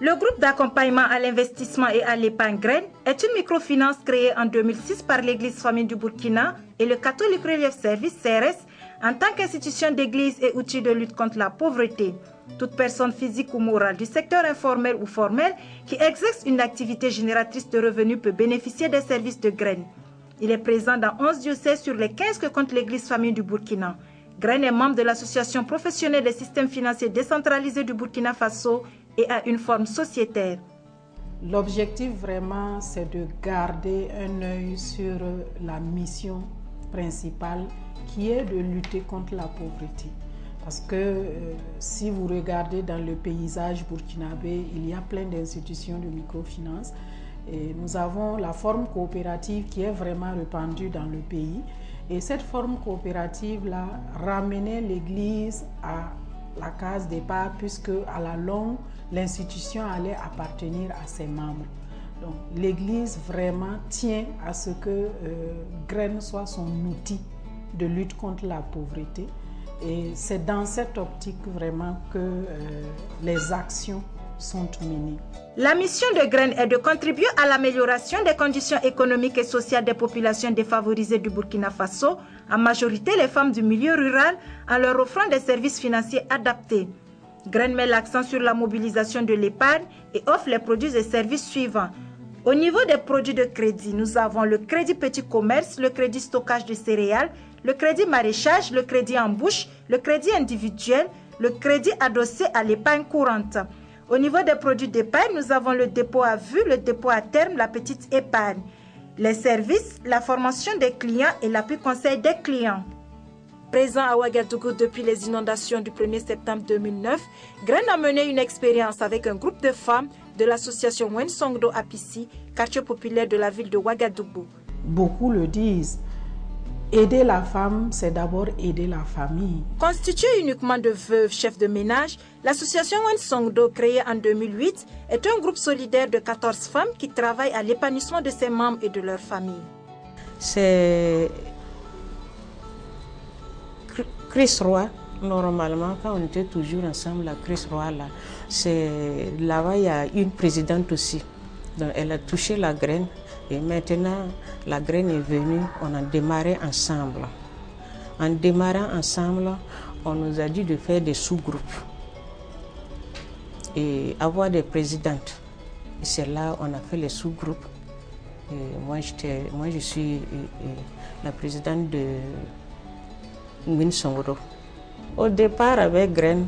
Le groupe d'accompagnement à l'investissement et à l'épargne Graine est une microfinance créée en 2006 par l'Église Famille du Burkina et le Catholic Relief Service CRS en tant qu'institution d'église et outil de lutte contre la pauvreté. Toute personne physique ou morale du secteur informel ou formel qui exerce une activité génératrice de revenus peut bénéficier des services de Graine. Il est présent dans 11 diocèses sur les 15 que compte l'Église Famille du Burkina. Graine est membre de l'Association professionnelle des systèmes financiers décentralisés du Burkina Faso et a une forme sociétaire. L'objectif vraiment, c'est de garder un œil sur la mission principale qui est de lutter contre la pauvreté. Parce que si vous regardez dans le paysage burkinabé, il y a plein d'institutions de microfinance. Et nous avons la forme coopérative qui est vraiment répandue dans le pays. Et cette forme coopérative-là ramenait l'Église à la case départ puisque à la longue, l'institution allait appartenir à ses membres. Donc l'Église vraiment tient à ce que Graine soit son outil de lutte contre la pauvreté. Et c'est dans cette optique vraiment que les actions sont menées. La mission de Graine est de contribuer à l'amélioration des conditions économiques et sociales des populations défavorisées du Burkina Faso, en majorité les femmes du milieu rural, en leur offrant des services financiers adaptés. Graine met l'accent sur la mobilisation de l'épargne et offre les produits et services suivants. Au niveau des produits de crédit, nous avons le crédit petit commerce, le crédit stockage de céréales, le crédit maraîchage, le crédit embauche, le crédit individuel, le crédit adossé à l'épargne courante. Au niveau des produits d'épargne, nous avons le dépôt à vue, le dépôt à terme, la petite épargne. Les services, la formation des clients et l'appui conseil des clients. Présent à Ouagadougou depuis les inondations du 1er septembre 2009, Graine a mené une expérience avec un groupe de femmes de l'association Wensongdo Apissi, quartier populaire de la ville de Ouagadougou. Beaucoup le disent. Aider la femme, c'est d'abord aider la famille. Constituée uniquement de veuves chefs de ménage, l'association Wensongdo, créée en 2008, est un groupe solidaire de 14 femmes qui travaillent à l'épanouissement de ses membres et de leurs familles. C'est Chris Roy, normalement, quand on était toujours ensemble, la Chris Roy, là-bas, il y a une présidente aussi. Donc, elle a touché la graine. Et maintenant, la graine est venue, on a démarré ensemble. En démarrant ensemble, on nous a dit de faire des sous-groupes et avoir des présidentes. Et c'est là on a fait les sous-groupes. Moi, je suis la présidente de Wensongdo. Au départ, avec Graine,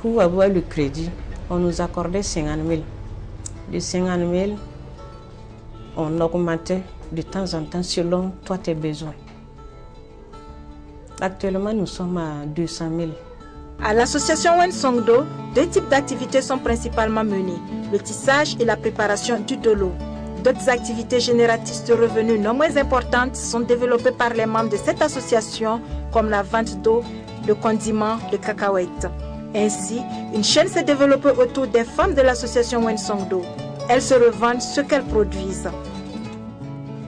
pour avoir le crédit, on nous accordait 50 000. De 50 000, on augmentait de temps en temps selon toi tes besoins. Actuellement, nous sommes à 200 000. À l'association Wensongdo, deux types d'activités sont principalement menées, le tissage et la préparation du dolo. D'autres activités génératrices de revenus non moins importantes sont développées par les membres de cette association, comme la vente d'eau, de condiments, de cacahuètes. Ainsi, une chaîne s'est développée autour des femmes de l'association Wensongdo. Elles se revendent ce qu'elles produisent.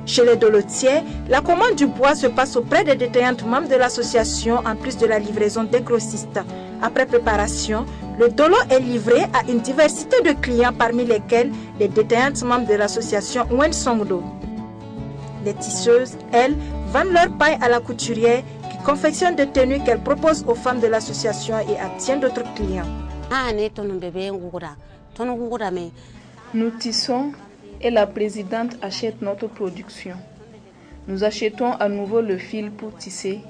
Chez les dolotiers, la commande du bois se passe auprès des détaillantes membres de l'association en plus de la livraison des grossistes. Après préparation, le dolo est livré à une diversité de clients parmi lesquels les détaillantes membres de l'association Wensongdo. Les tisseuses, elles, vendent leur paille à la couturière qui confectionne des tenues qu'elle propose aux femmes de l'association et à bien d'autres clients. Nous tissons et la présidente achète notre production. Nous achetons à nouveau le fil pour tisser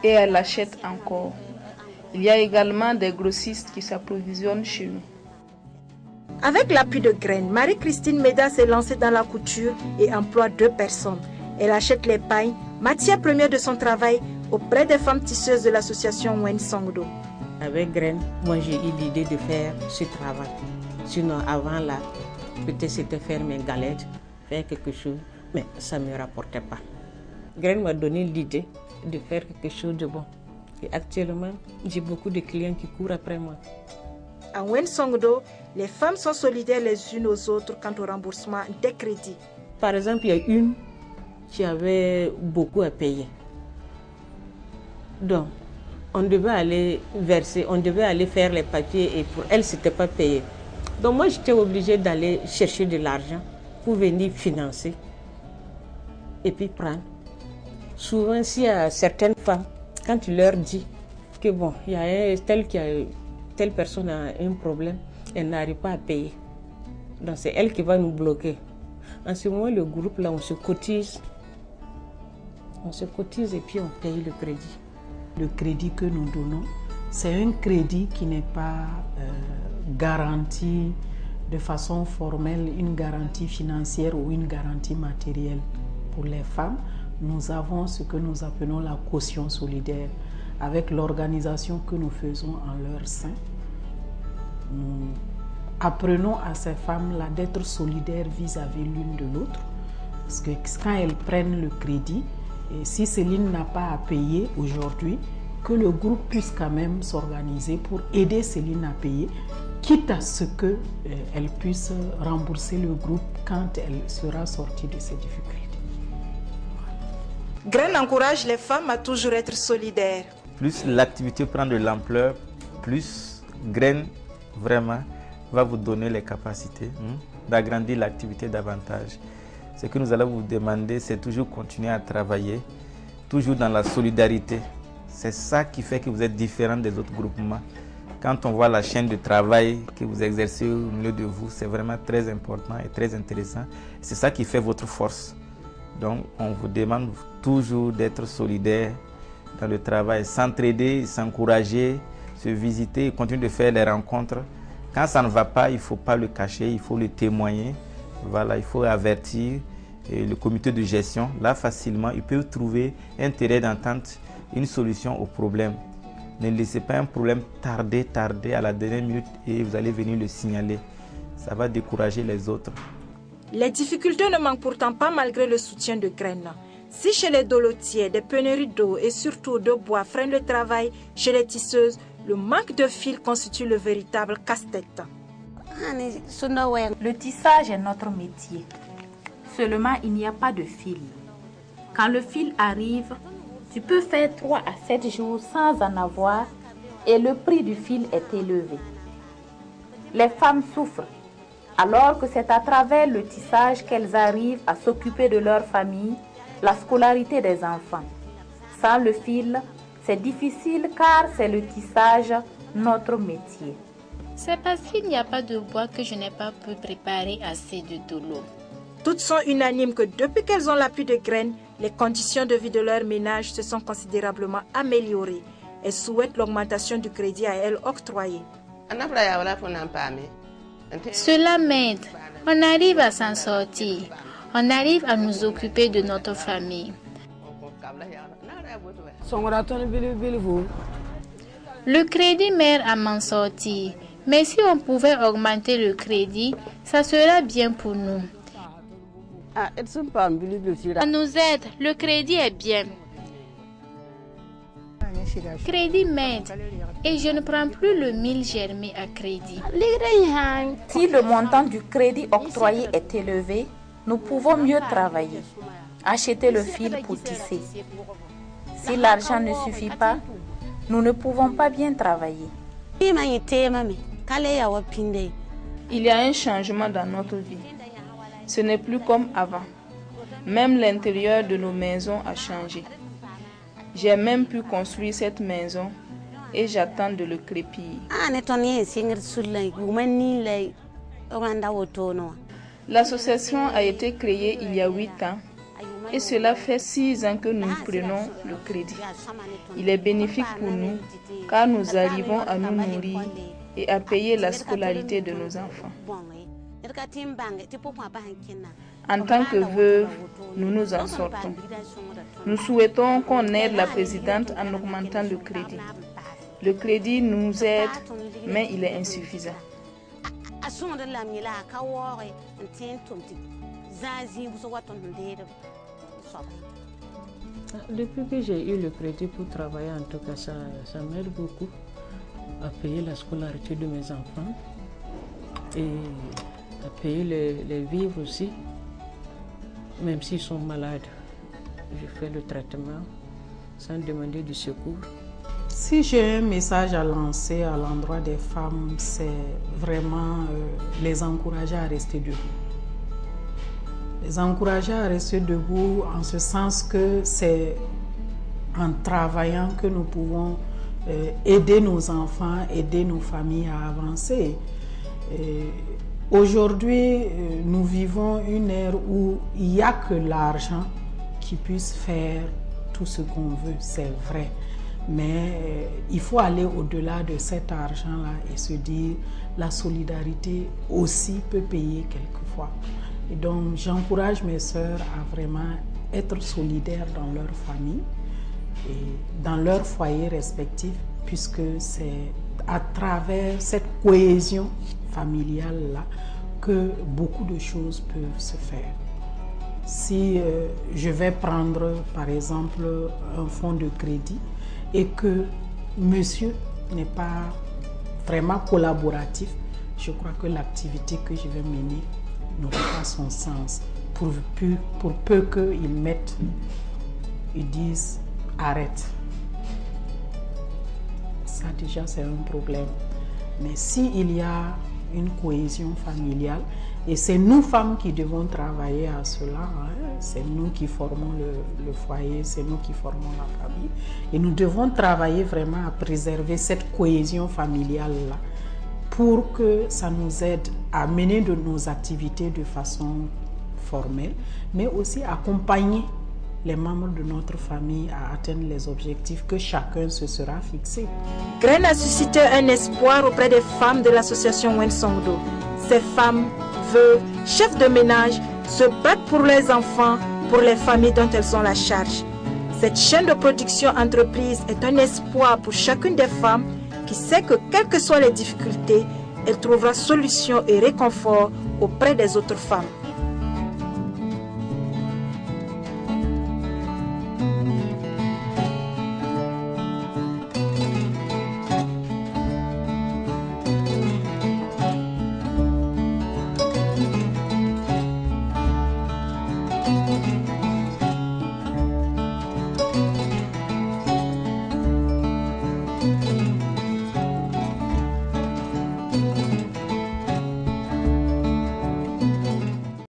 et elle achète encore. Il y a également des grossistes qui s'approvisionnent chez nous. Avec l'appui de Graine, Marie-Christine Méda s'est lancée dans la couture et emploie 2 personnes. Elle achète les pailles, matière première de son travail, auprès des femmes tisseuses de l'association Wensongdo. Avec Graine, moi j'ai eu l'idée de faire ce travail. Sinon avant là, peut-être c'était faire mes galettes, faire quelque chose, mais ça ne me rapportait pas. Graine m'a donné l'idée de faire quelque chose de bon. Et actuellement, j'ai beaucoup de clients qui courent après moi. À Wensongdo, les femmes sont solidaires les unes aux autres quant au remboursement des crédits. Par exemple, il y a une qui avait beaucoup à payer. Donc, on devait aller verser, on devait aller faire les papiers et pour elle, ce n'était pas payé. Donc moi, j'étais obligée d'aller chercher de l'argent pour venir financer et puis prendre. Souvent, s'il y a certaines femmes, quand tu leur dis que bon, il y a telle personne a un problème, elle n'arrive pas à payer. Donc c'est elle qui va nous bloquer. En ce moment, le groupe là, on se cotise. On se cotise et puis on paye le crédit. Le crédit que nous donnons, c'est un crédit qui n'est pas garanti de façon formelle, une garantie financière ou une garantie matérielle. Pour les femmes, nous avons ce que nous appelons la caution solidaire. Avec l'organisation que nous faisons en leur sein, nous apprenons à ces femmes-là d'être solidaires vis-à-vis l'une de l'autre. Parce que quand elles prennent le crédit, et si Céline n'a pas à payer aujourd'hui, que le groupe puisse quand même s'organiser pour aider Céline à payer, quitte à ce qu'elle puisse rembourser le groupe quand elle sera sortie de ses difficultés. Graine encourage les femmes à toujours être solidaires. Plus l'activité prend de l'ampleur, plus Graine vraiment va vous donner les capacités d'agrandir l'activité davantage. Ce que nous allons vous demander, c'est toujours continuer à travailler, toujours dans la solidarité. C'est ça qui fait que vous êtes différent des autres groupements. Quand on voit la chaîne de travail que vous exercez au milieu de vous, c'est vraiment très important et très intéressant. C'est ça qui fait votre force. Donc, on vous demande toujours d'être solidaire dans le travail, s'entraider, s'encourager, se visiter, continuer de faire les rencontres. Quand ça ne va pas, il ne faut pas le cacher, il faut le témoigner. Voilà, il faut avertir le comité de gestion. Là, facilement, ils peuvent trouver un terrain d'entente, une solution au problème. Ne laissez pas un problème tarder à la dernière minute et vous allez venir le signaler. Ça va décourager les autres. Les difficultés ne manquent pourtant pas malgré le soutien de Graine. Si chez les dolotiers, des pénuries d'eau et surtout de bois freinent le travail, chez les tisseuses, le manque de fil constitue le véritable casse-tête. Le tissage est notre métier. Seulement, il n'y a pas de fil. Quand le fil arrive, tu peux faire 3 à 7 jours sans en avoir et le prix du fil est élevé. Les femmes souffrent, alors que c'est à travers le tissage qu'elles arrivent à s'occuper de leur famille, la scolarité des enfants. Sans le fil, c'est difficile car c'est le tissage, notre métier. C'est parce qu'il n'y a pas de bois que je n'ai pas pu préparer assez de dolo. Toutes sont unanimes que depuis qu'elles ont l'appui de Graine, les conditions de vie de leur ménage se sont considérablement améliorées. Elles souhaitent l'augmentation du crédit à elles octroyé. Cela m'aide. On arrive à s'en sortir. On arrive à nous occuper de notre famille. Le crédit m'aide à m'en sortir. Mais si on pouvait augmenter le crédit, ça serait bien pour nous. Ça nous aide. Le crédit est bien. Crédit m'aide et je ne prends plus le 1000 germé à crédit. Si le montant du crédit octroyé est élevé, nous pouvons mieux travailler, acheter le fil pour tisser. Si l'argent ne suffit pas, nous ne pouvons pas bien travailler. Il y a un changement dans notre vie. Ce n'est plus comme avant. Même l'intérieur de nos maisons a changé. J'ai même pu construire cette maison et j'attends de le crépiller. L'association a été créée il y a 8 ans et cela fait 6 ans que nous prenons le crédit. Il est bénéfique pour nous car nous arrivons à nous nourrir et à payer la scolarité de nos enfants. En tant que veuve, nous nous en sortons. Nous souhaitons qu'on aide la présidente en augmentant le crédit. Le crédit nous aide, mais il est insuffisant. Depuis que j'ai eu le crédit pour travailler, en tout cas, ça m'aide beaucoup à payer la scolarité de mes enfants et à payer les vivres aussi, même s'ils sont malades. Je fais le traitement sans demander du secours. Si j'ai un message à lancer à l'endroit des femmes, c'est vraiment les encourager à rester debout. Les encourager à rester debout en ce sens que c'est en travaillant que nous pouvons aider nos enfants, aider nos familles à avancer. Aujourd'hui, nous vivons une ère où il n'y a que l'argent qui puisse faire tout ce qu'on veut, c'est vrai. Mais il faut aller au-delà de cet argent-là et se dire la solidarité aussi peut payer quelquefois. Et donc j'encourage mes sœurs à vraiment être solidaires dans leur famille et dans leur foyer respectif, puisque c'est à travers cette cohésion familiale-là que beaucoup de choses peuvent se faire. Si je vais prendre par exemple un fonds de crédit et que monsieur n'est pas vraiment collaboratif, je crois que l'activité que je vais mener n'aura pas son sens. Pour peu qu'ils ils disent arrête. Ça déjà c'est un problème. Mais s'il y a une cohésion familiale, et c'est nous femmes qui devons travailler à cela, hein. C'est nous qui formons le foyer, c'est nous qui formons la famille. Et nous devons travailler vraiment à préserver cette cohésion familiale-là pour que ça nous aide à mener de nos activités de façon formelle, mais aussi accompagner les membres de notre famille à atteindre les objectifs que chacun se sera fixé. Graine a suscité un espoir auprès des femmes de l'association Wensongdo. Ces femmes, veuves, chefs de ménage se battent pour les enfants, pour les familles dont elles ont la charge. Cette chaîne de production entreprise est un espoir pour chacune des femmes qui sait que quelles que soient les difficultés, elle trouvera solution et réconfort auprès des autres femmes.